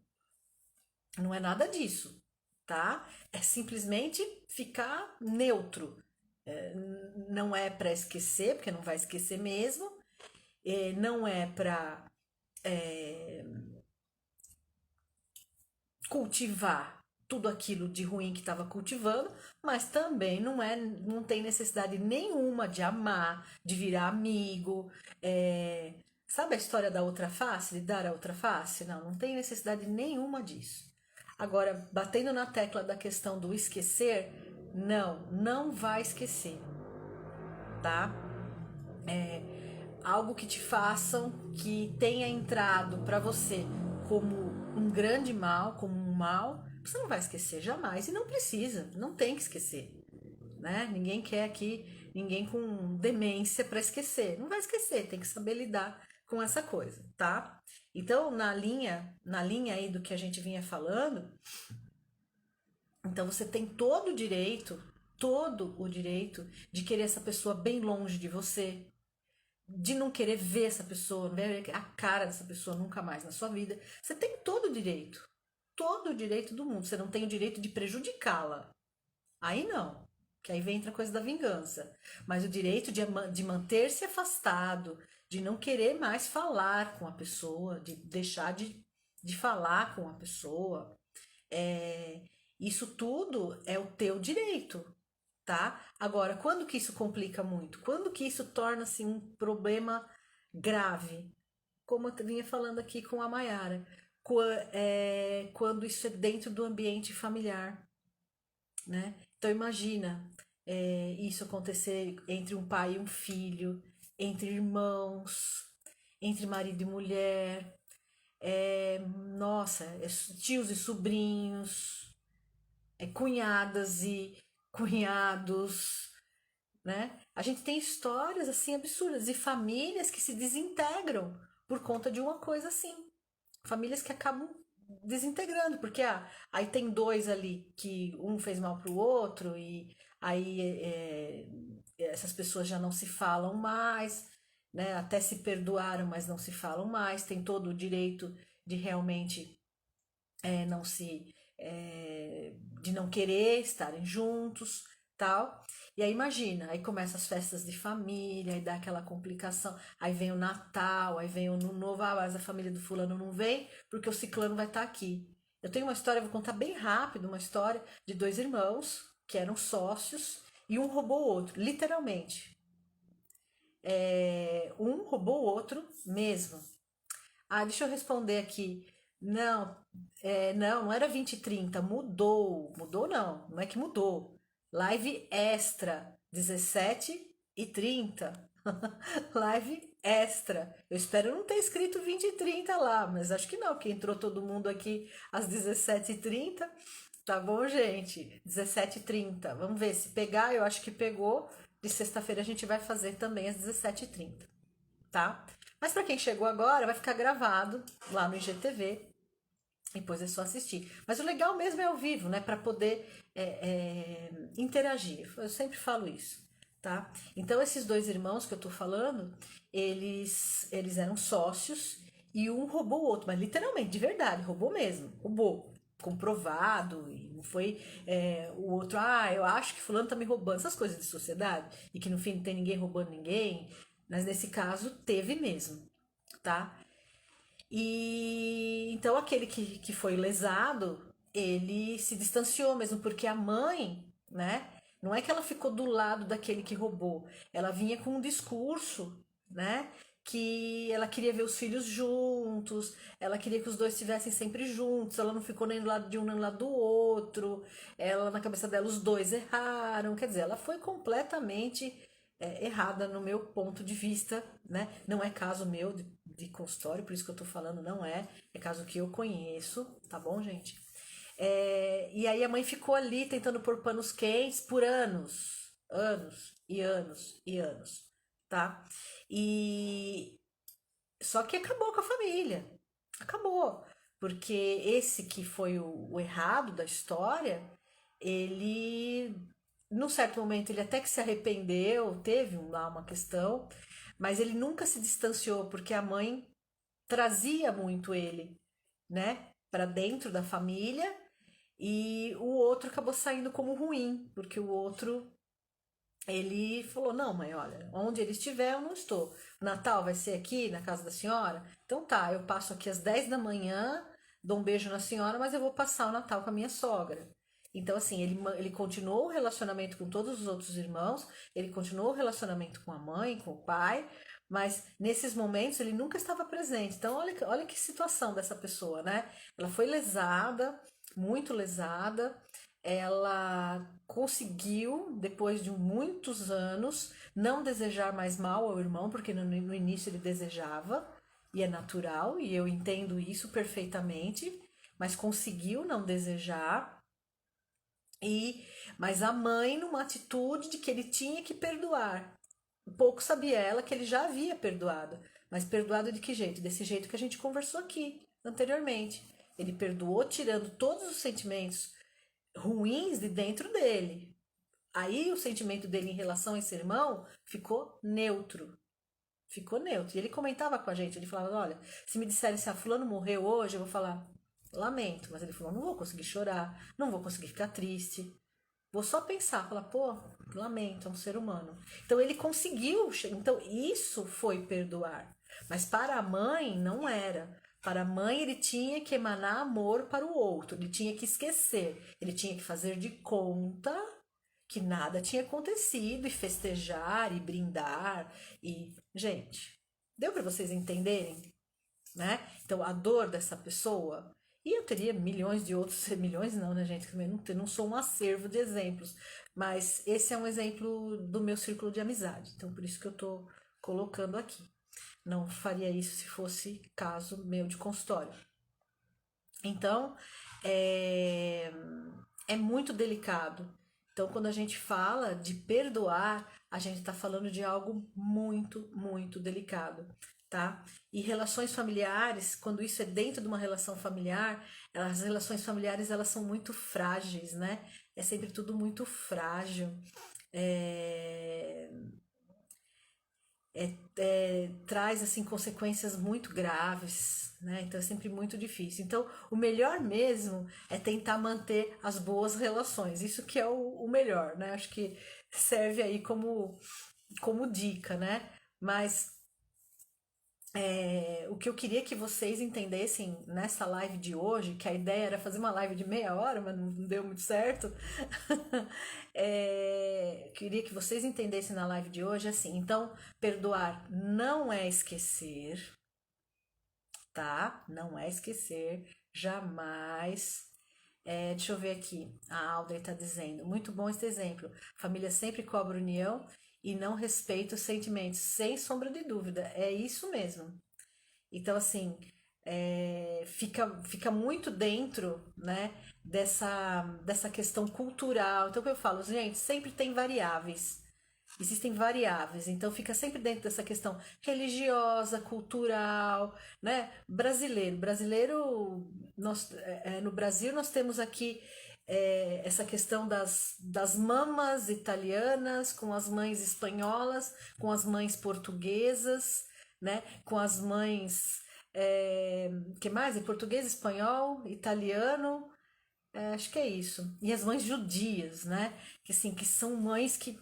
Não é nada disso, tá? É simplesmente ficar neutro. Não é para esquecer, porque não vai esquecer mesmo. Não é para cultivar tudo aquilo de ruim que estava cultivando, mas também não tem necessidade nenhuma de amar, de virar amigo. Sabe a história da outra face, de dar a outra face? Não, não tem necessidade nenhuma disso. Agora, batendo na tecla da questão do esquecer, não vai esquecer, tá? Algo que te façam, que tenha entrado para você como um grande mal, como um mal, você não vai esquecer jamais e não precisa, não tem que esquecer, né? Ninguém quer aqui ninguém com demência para esquecer, não vai esquecer, tem que saber lidar com essa coisa, tá? Então, na linha aí do que a gente vinha falando, então você tem todo o direito de querer essa pessoa bem longe de você, de não querer ver essa pessoa, ver a cara dessa pessoa nunca mais na sua vida. Você tem todo o direito do mundo. Você não tem o direito de prejudicá-la. Aí não, que aí vem outra coisa da vingança. Mas o direito de manter-se afastado, de não querer mais falar com a pessoa, de deixar de falar com a pessoa, é, isso tudo é o teu direito, tá? Agora, quando que isso complica muito? Quando que isso torna-se um problema grave? Como eu vinha falando aqui com a Mayara, quando isso é dentro do ambiente familiar, né? Então imagina isso acontecer entre um pai e um filho, entre irmãos, entre marido e mulher, nossa, tios e sobrinhos, cunhadas e cunhados, né? A gente tem histórias assim absurdas e famílias que se desintegram por conta de uma coisa assim. Famílias que acabam desintegrando, porque aí tem dois ali que um fez mal pro outro e aí essas pessoas já não se falam mais, né? Até se perdoaram, mas não se falam mais. Tem todo o direito de realmente não se de não querer estarem juntos, tal. E aí imagina, aí começam as festas de família, aí dá aquela complicação, aí vem o Natal, aí vem o Ano Novo, mas a família do fulano não vem porque o ciclano vai estar aqui. Eu tenho uma história, vou contar bem rápido, uma história de dois irmãos que eram sócios e um roubou o outro, literalmente. Um roubou o outro mesmo. Deixa eu responder aqui. Não, não era 20 e 30, mudou. Mudou não é que mudou. Live extra, 17 e 30. Live extra. Eu espero não ter escrito 20h30 lá, mas acho que não, porque entrou todo mundo aqui às 17h30. Tá bom, gente? 17h30. Vamos ver se pegar, eu acho que pegou. De sexta-feira a gente vai fazer também às 17h30, tá? Mas para quem chegou agora, vai ficar gravado lá no IGTV. Depois é só assistir. Mas o legal mesmo é ao vivo, né? Para poder interagir. Eu sempre falo isso, tá? Então, esses dois irmãos que eu tô falando, eles eram sócios e um roubou o outro, mas literalmente, de verdade, roubou mesmo. Roubou. Comprovado, e não foi o outro, eu acho que fulano tá me roubando, essas coisas de sociedade, e que no fim não tem ninguém roubando ninguém, mas nesse caso teve mesmo, tá? E então aquele que foi lesado, ele se distanciou mesmo, porque a mãe, né? Não é que ela ficou do lado daquele que roubou, ela vinha com um discurso, né? Que ela queria ver os filhos juntos, ela queria que os dois estivessem sempre juntos, ela não ficou nem do lado de um nem do lado do outro, ela na cabeça dela os dois erraram, quer dizer, ela foi completamente errada no meu ponto de vista, né? Não é caso meu de consultório, por isso que eu tô falando, não é. É caso que eu conheço, tá bom, gente? E aí a mãe ficou ali tentando pôr panos quentes por anos, anos e anos e anos, tá? E só que acabou com a família, acabou, porque esse que foi o errado da história, ele, num certo momento, ele até que se arrependeu, teve lá uma questão, mas ele nunca se distanciou, porque a mãe trazia muito ele, né, para dentro da família, e o outro acabou saindo como ruim, porque o outro ele falou: Não, mãe, olha, onde ele estiver, eu não estou. O Natal vai ser aqui na casa da senhora? Então tá, eu passo aqui às 10 da manhã, dou um beijo na senhora, mas eu vou passar o Natal com a minha sogra. Então, assim, ele continuou o relacionamento com todos os outros irmãos, ele continuou o relacionamento com a mãe, com o pai, mas nesses momentos ele nunca estava presente. Então, olha que situação dessa pessoa, né? Ela foi lesada, muito lesada, ela conseguiu, depois de muitos anos, não desejar mais mal ao irmão, porque no início ele desejava, e é natural, e eu entendo isso perfeitamente, mas conseguiu não desejar, e mas a mãe, numa atitude de que ele tinha que perdoar. Pouco sabia ela que ele já havia perdoado, mas perdoado de que jeito? Desse jeito que a gente conversou aqui anteriormente. Ele perdoou tirando todos os sentimentos ruins de dentro dele. Aí o sentimento dele em relação a esse irmão ficou neutro. Ficou neutro. E ele comentava com a gente, ele falava: Olha, se me disserem se a fulano morreu hoje, eu vou falar: Lamento. Mas ele falou: Não vou conseguir chorar, não vou conseguir ficar triste. Vou só pensar, falar: Pô, lamento, é um ser humano. Então ele conseguiu. Então isso foi perdoar. Mas para a mãe não era. Para a mãe, ele tinha que emanar amor para o outro, ele tinha que esquecer, ele tinha que fazer de conta que nada tinha acontecido e festejar e brindar e, gente, deu para vocês entenderem, né? Então a dor dessa pessoa, e eu teria milhões de outros, milhões não, né, gente? Também não sou um acervo de exemplos, mas esse é um exemplo do meu círculo de amizade, então por isso que eu tô colocando aqui. Não faria isso se fosse caso meu de consultório. Então, é, é muito delicado. Então, quando a gente fala de perdoar, a gente está falando de algo muito, muito delicado, tá? E relações familiares, quando isso é dentro de uma relação familiar, as relações familiares elas são muito frágeis, né? É sempre tudo muito frágil. É, traz assim consequências muito graves, né? Então é sempre muito difícil. Então o melhor mesmo é tentar manter as boas relações. Isso que é o melhor, né? Acho que serve aí como dica, né? Mas o que eu queria que vocês entendessem nessa live de hoje, que a ideia era fazer uma live de meia hora, mas não deu muito certo. Queria que vocês entendessem na live de hoje assim. Então, perdoar não é esquecer, tá? Não é esquecer, jamais. Deixa eu ver aqui. A Audrey está dizendo: muito bom esse exemplo. Família sempre cobra união e não respeita os sentimentos, sem sombra de dúvida, é isso mesmo. Então, assim, fica muito dentro, né, dessa questão cultural. Então, o que eu falo, gente, sempre tem variáveis. Existem variáveis, então fica sempre dentro dessa questão religiosa, cultural, né? Brasileiro, no Brasil nós temos aqui essa questão das mamas italianas com as mães espanholas, com as mães portuguesas, né? Com as mães, que mais? Em português, espanhol, italiano, acho que é isso. E as mães judias, né? Que assim, que são mães que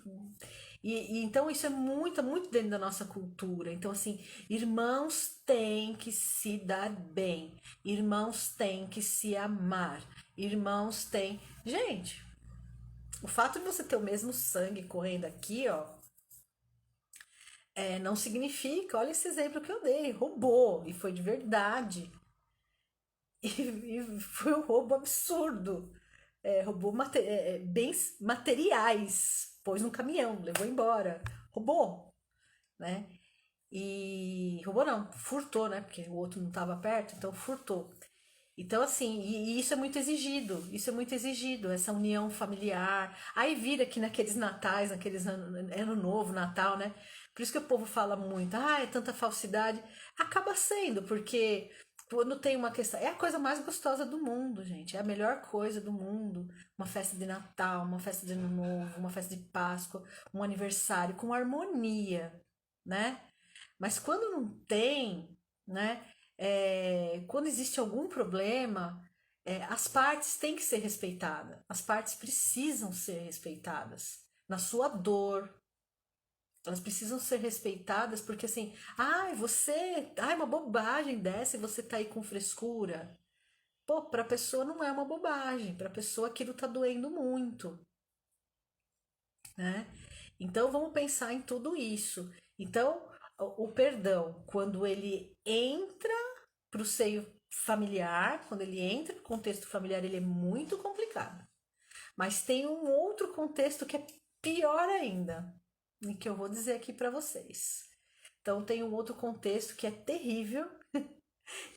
então isso é muito, muito dentro da nossa cultura. Então, assim, irmãos têm que se dar bem, irmãos têm que se amar, irmãos têm. Gente, o fato de você ter o mesmo sangue correndo aqui, ó, não significa, olha esse exemplo que eu dei, roubou, e foi de verdade. E foi um roubo absurdo. Roubou bens materiais, pôs no caminhão, levou embora, roubou, né? E roubou não, furtou, né? Porque o outro não estava perto, então furtou. Então, assim, e isso é muito exigido, isso é muito exigido, essa união familiar. Aí vira que naqueles natais, naqueles ano novo, Natal, né? Por isso que o povo fala muito, é tanta falsidade. Acaba sendo, porque quando tem uma questão. É a coisa mais gostosa do mundo, gente. É a melhor coisa do mundo. Uma festa de Natal, uma festa de Ano Novo, uma festa de Páscoa, um aniversário com harmonia, né? Mas quando não tem, né? Quando existe algum problema, as partes têm que ser respeitadas. As partes precisam ser respeitadas. Na sua dor, elas precisam ser respeitadas porque assim, uma bobagem dessa e você tá aí com frescura. Pô, pra pessoa não é uma bobagem, pra pessoa aquilo tá doendo muito, né? Então vamos pensar em tudo isso. Então, o perdão, quando ele entra para o seio familiar, quando ele entra no contexto familiar, ele é muito complicado. Mas tem um outro contexto que é pior ainda, e que eu vou dizer aqui para vocês. Então tem um outro contexto que é terrível,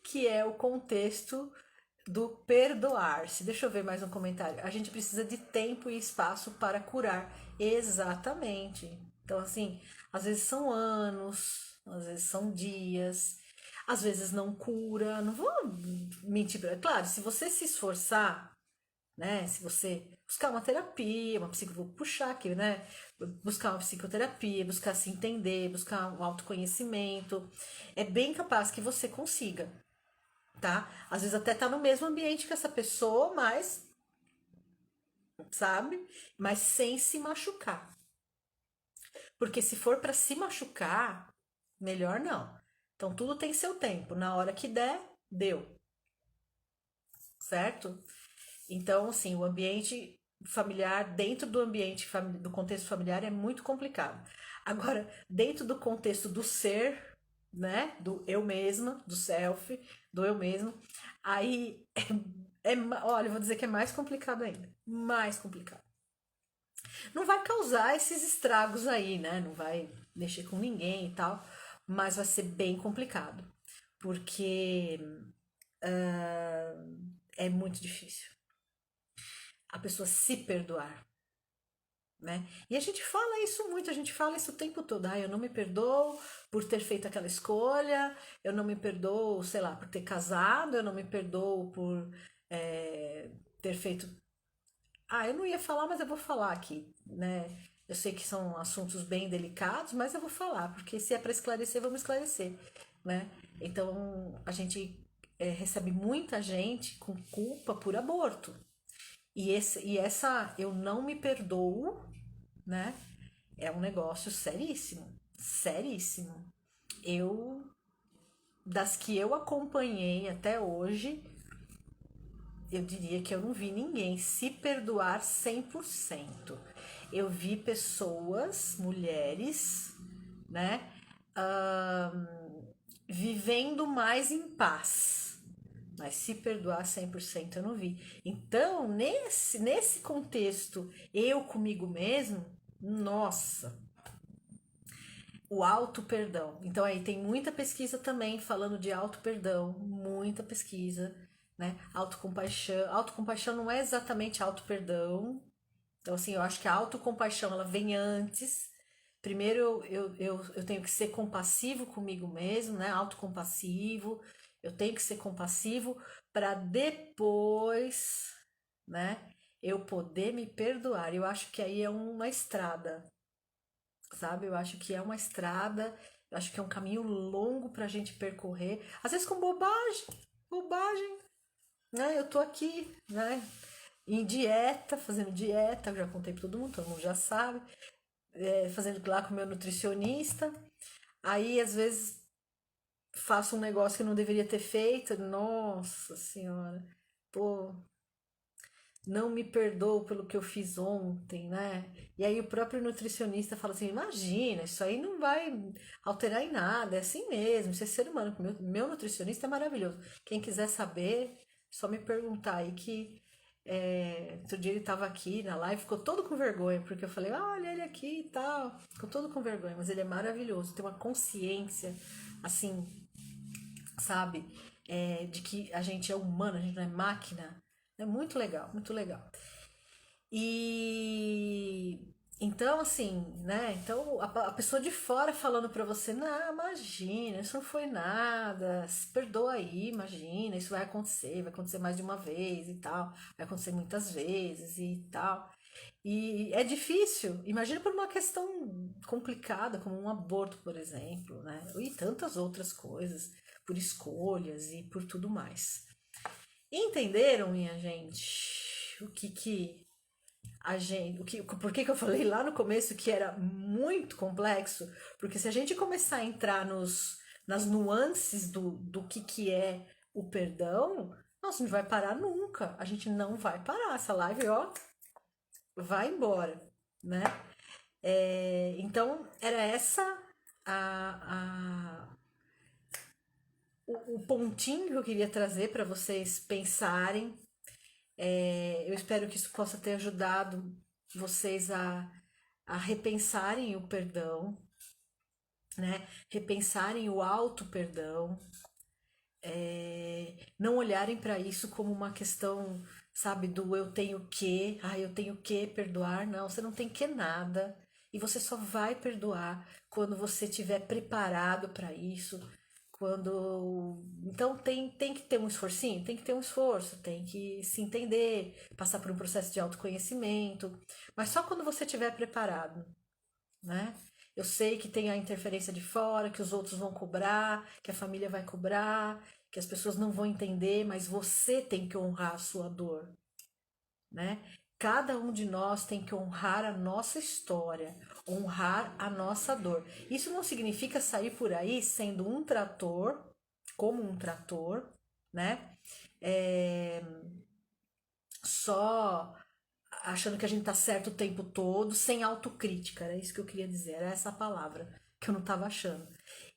que é o contexto do perdoar-se. Deixa eu ver mais um comentário. A gente precisa de tempo e espaço para curar. Exatamente. Então, assim, às vezes são anos, às vezes são dias, às vezes não cura. Não vou mentir. Claro, se você se esforçar, né? Se você buscar uma terapia, vou puxar aqui, né? Buscar uma psicoterapia, buscar se entender, buscar um autoconhecimento, é bem capaz que você consiga, tá? Às vezes até tá no mesmo ambiente que essa pessoa, mas, sabe? Mas sem se machucar. Porque se for para se machucar, melhor não. Então tudo tem seu tempo. Na hora que der, deu, certo? Então, assim, o ambiente familiar, dentro do ambiente do contexto familiar é muito complicado. Agora, dentro do contexto do ser, né, do eu mesma, do self, do eu mesmo, aí olha, eu vou dizer que é mais complicado ainda, mais complicado. Não vai causar esses estragos aí, né? Não vai mexer com ninguém e tal, mas vai ser bem complicado, porque é muito difícil a pessoa se perdoar, né? E a gente fala isso muito, a gente fala isso o tempo todo. Eu não me perdoo por ter feito aquela escolha, eu não me perdoo, sei lá, por ter casado, eu não me perdoo por ter feito. Eu não ia falar, mas eu vou falar aqui, né? Eu sei que são assuntos bem delicados, mas eu vou falar, porque se é para esclarecer, vamos esclarecer, né? Então, a gente recebe muita gente com culpa por aborto. E essa eu não me perdoo, né? É um negócio seríssimo, seríssimo. Eu, das que eu acompanhei até hoje, eu diria que eu não vi ninguém se perdoar 100%. Eu vi pessoas, mulheres, né, vivendo mais em paz. Mas se perdoar 100% eu não vi. Então, nesse contexto, eu comigo mesmo, nossa, o auto-perdão. Então aí tem muita pesquisa também falando de auto-perdão, muita pesquisa, né? Autocompaixão. Autocompaixão não é exatamente auto-perdão. Então, assim, eu acho que a autocompaixão ela vem antes. Primeiro eu tenho que ser compassivo comigo mesmo, né? Autocompassivo. Eu tenho que ser compassivo para depois, né? Eu poder me perdoar. Eu acho que aí é uma estrada, sabe? Eu acho que é uma estrada, eu acho que é um caminho longo pra gente percorrer, às vezes com bobagem, bobagem, né? Eu tô aqui, né? Em dieta, fazendo dieta, eu já contei pra todo mundo já sabe, fazendo lá com o meu nutricionista, aí às vezes faço um negócio que não deveria ter feito, nossa senhora, pô, não me perdoo pelo que eu fiz ontem, né? E aí o próprio nutricionista fala assim: imagina, isso aí não vai alterar em nada, é assim mesmo, você é ser humano. Meu nutricionista é maravilhoso. Quem quiser saber, só me perguntar aí que outro dia ele estava aqui na live, ficou todo com vergonha, porque eu falei, olha ele aqui e tal. Ficou todo com vergonha, mas ele é maravilhoso, tem uma consciência, assim, sabe? De que a gente é humano, a gente não é máquina. É muito legal, muito legal. E então, assim, né? Então a pessoa de fora falando pra você, não, imagina, isso não foi nada, se perdoa aí, imagina, isso vai acontecer mais de uma vez e tal, vai acontecer muitas vezes e tal. E é difícil, imagina por uma questão complicada, como um aborto, por exemplo, né? E tantas outras coisas, por escolhas e por tudo mais. Entenderam, minha gente? Por que eu falei lá no começo que era muito complexo? Porque se a gente começar a entrar nas nuances do que é o perdão, nossa, não vai parar nunca. A gente não vai parar. Essa live, ó, vai embora, né? Então, era essa a, o pontinho que eu queria trazer para vocês pensarem. Eu espero que isso possa ter ajudado vocês a repensarem o perdão, né? Repensarem o auto-perdão, não olharem para isso como uma questão, sabe, do eu tenho que perdoar. Não, você não tem que nada. E você só vai perdoar quando você estiver preparado para isso. Então tem que ter um esforcinho, tem que ter um esforço, tem que se entender, passar por um processo de autoconhecimento, mas só quando você estiver preparado, né? Eu sei que tem a interferência de fora, que os outros vão cobrar, que a família vai cobrar, que as pessoas não vão entender, mas você tem que honrar a sua dor, né? Cada um de nós tem que honrar a nossa história, honrar a nossa dor. Isso não significa sair por aí sendo um trator, como um trator, né? É, só achando que a gente tá certo o tempo todo, sem autocrítica. Era isso que eu queria dizer, era essa palavra que eu não tava achando.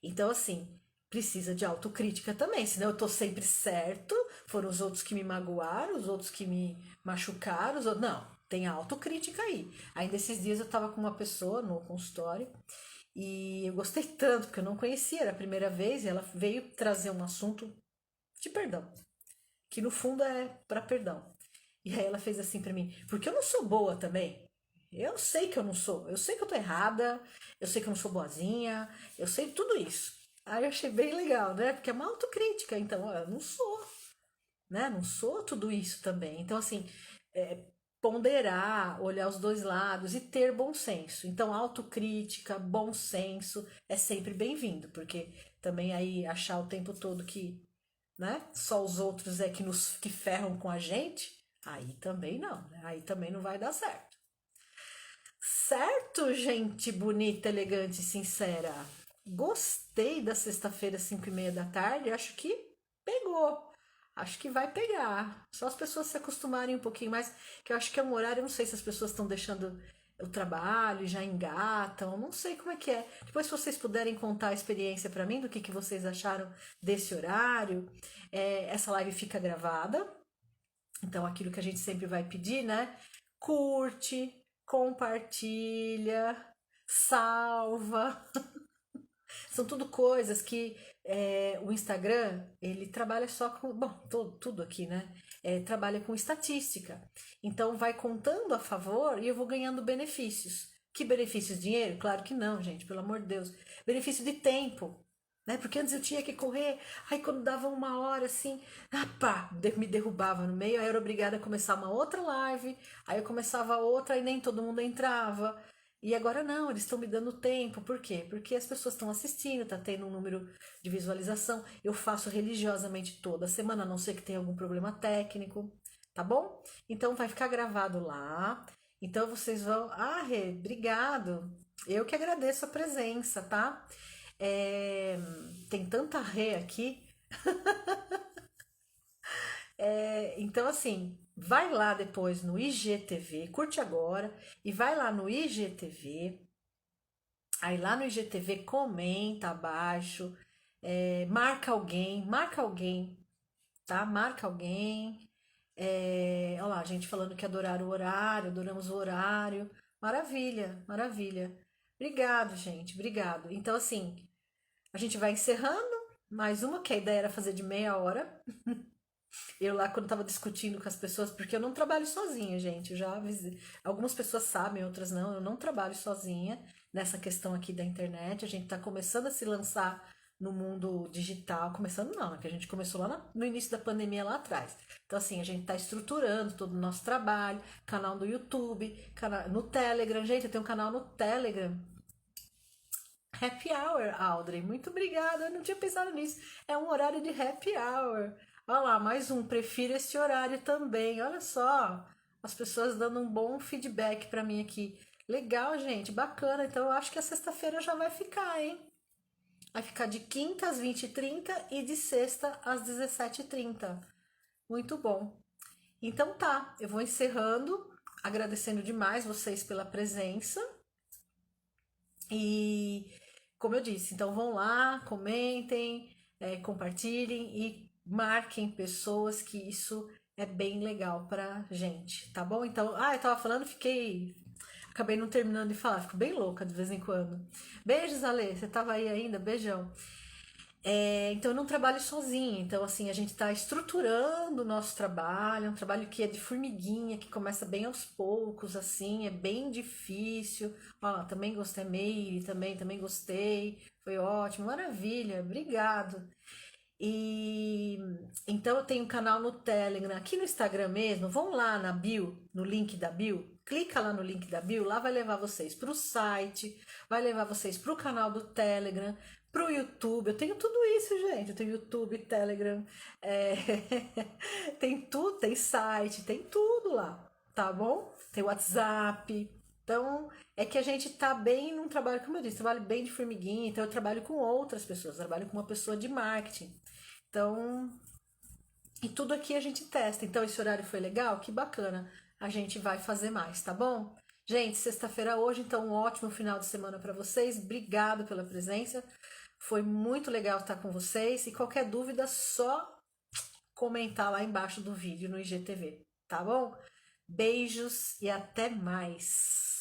Então, assim, precisa de autocrítica também, senão eu tô sempre certo, foram os outros que me magoaram, os outros que me machucaram, os outros... Não, tem autocrítica aí. Ainda esses dias eu tava com uma pessoa no consultório e eu gostei tanto, porque eu não conhecia, era a primeira vez, e ela veio trazer um assunto de perdão, que no fundo é para perdão. E aí ela fez assim pra mim, porque eu não sou boa também. Eu sei que eu não sou. Eu sei que eu tô errada. Eu sei que eu não sou boazinha. Eu sei tudo isso. Aí eu achei bem legal, né? Porque é uma autocrítica. Então, ó, eu não sou, né? Não sou tudo isso também. Então, assim, ponderar, olhar os dois lados e ter bom senso. Então, autocrítica, bom senso é sempre bem-vindo, porque também aí achar o tempo todo que, né? Só os outros é que ferram com a gente, aí também não, né? Aí também não vai dar certo. Certo, gente bonita, elegante e sincera. Gostei da sexta-feira, 5:30 da tarde. Acho que pegou. Acho que vai pegar. Só as pessoas se acostumarem um pouquinho mais. Que eu acho que é um horário. Eu não sei se as pessoas estão deixando o trabalho e já engatam. Não sei como é que é. Depois, se vocês puderem contar a experiência para mim, do que vocês acharam desse horário. Essa live fica gravada. Então, aquilo que a gente sempre vai pedir, né? Curte, compartilha, salva. São tudo coisas que o Instagram, ele trabalha só com, bom, tudo aqui, né? Trabalha com estatística. Então vai contando a favor e eu vou ganhando benefícios. Que benefícios? Dinheiro? Claro que não, gente, pelo amor de Deus. Benefício de tempo, né? Porque antes eu tinha que correr, aí quando dava uma hora assim, pá, me derrubava no meio, aí eu era obrigada a começar uma outra live, aí eu começava outra e nem todo mundo entrava. E agora não, eles estão me dando tempo. Por quê? Porque as pessoas estão assistindo, tá tendo um número de visualização. Eu faço religiosamente toda semana, a não ser que tenha algum problema técnico, tá bom? Então vai ficar gravado lá. Então vocês vão. Ah, Rê, obrigado. Eu que agradeço a presença, tá? Tem tanta Rê aqui. Então, assim, vai lá depois no IGTV, curte agora, e vai lá no IGTV. Aí lá no IGTV comenta abaixo, marca alguém, tá? Marca alguém. Olha lá, gente falando que adoraram o horário, adoramos o horário. Maravilha, maravilha. Obrigado, gente, obrigado. Então, assim, a gente vai encerrando mais uma, que a ideia era fazer de meia hora. Eu lá, quando tava discutindo com as pessoas, porque eu não trabalho sozinha, gente. Eu já avisei. Algumas pessoas sabem, outras não. Eu não trabalho sozinha nessa questão aqui da internet. A gente tá começando a se lançar no mundo digital. Começando não, né? Que a gente começou lá no início da pandemia lá atrás. Então, assim, a gente tá estruturando todo o nosso trabalho, canal do YouTube, canal no Telegram. Gente, eu tenho um canal no Telegram. Happy Hour, Audrey. Muito obrigada. Eu não tinha pensado nisso. É um horário de happy hour. Olha lá, mais um. Prefiro esse horário também. Olha só. As pessoas dando um bom feedback pra mim aqui. Legal, gente. Bacana. Então eu acho que a sexta-feira já vai ficar, hein? Vai ficar de quinta às 20h30 e de sexta às 17h30. Muito bom. Então tá. Eu vou encerrando. Agradecendo demais vocês pela presença. E como eu disse, então vão lá, comentem, compartilhem e marquem pessoas, que isso é bem legal pra gente, tá bom? Então, eu tava falando, acabei não terminando de falar, fico bem louca de vez em quando. Beijos, Ale, você tava aí ainda? Beijão. Então eu não trabalho sozinha, então assim, a gente está estruturando o nosso trabalho, é um trabalho que é de formiguinha, que começa bem aos poucos, assim, é bem difícil. Ó, também gostei, Meire, também gostei, foi ótimo, maravilha, obrigado. E então eu tenho um canal no Telegram, aqui no Instagram mesmo, vão lá na bio, no link da bio, clica lá no link da bio, lá vai levar vocês para o site, vai levar vocês para o canal do Telegram, para o YouTube. Eu tenho tudo isso, gente. Eu tenho YouTube, Telegram, é, tem tudo, tem site, tem tudo lá, tá bom? Tem WhatsApp. Então, é que a gente tá bem num trabalho, como eu disse, trabalho bem de formiguinha, então eu trabalho com outras pessoas, trabalho com uma pessoa de marketing. Então, e tudo aqui a gente testa. Então, esse horário foi legal? Que bacana. A gente vai fazer mais, tá bom? Gente, sexta-feira hoje, então um ótimo final de semana para vocês. Obrigado pela presença. Foi muito legal estar com vocês. E qualquer dúvida, só comentar lá embaixo do vídeo no IGTV, tá bom? Beijos e até mais.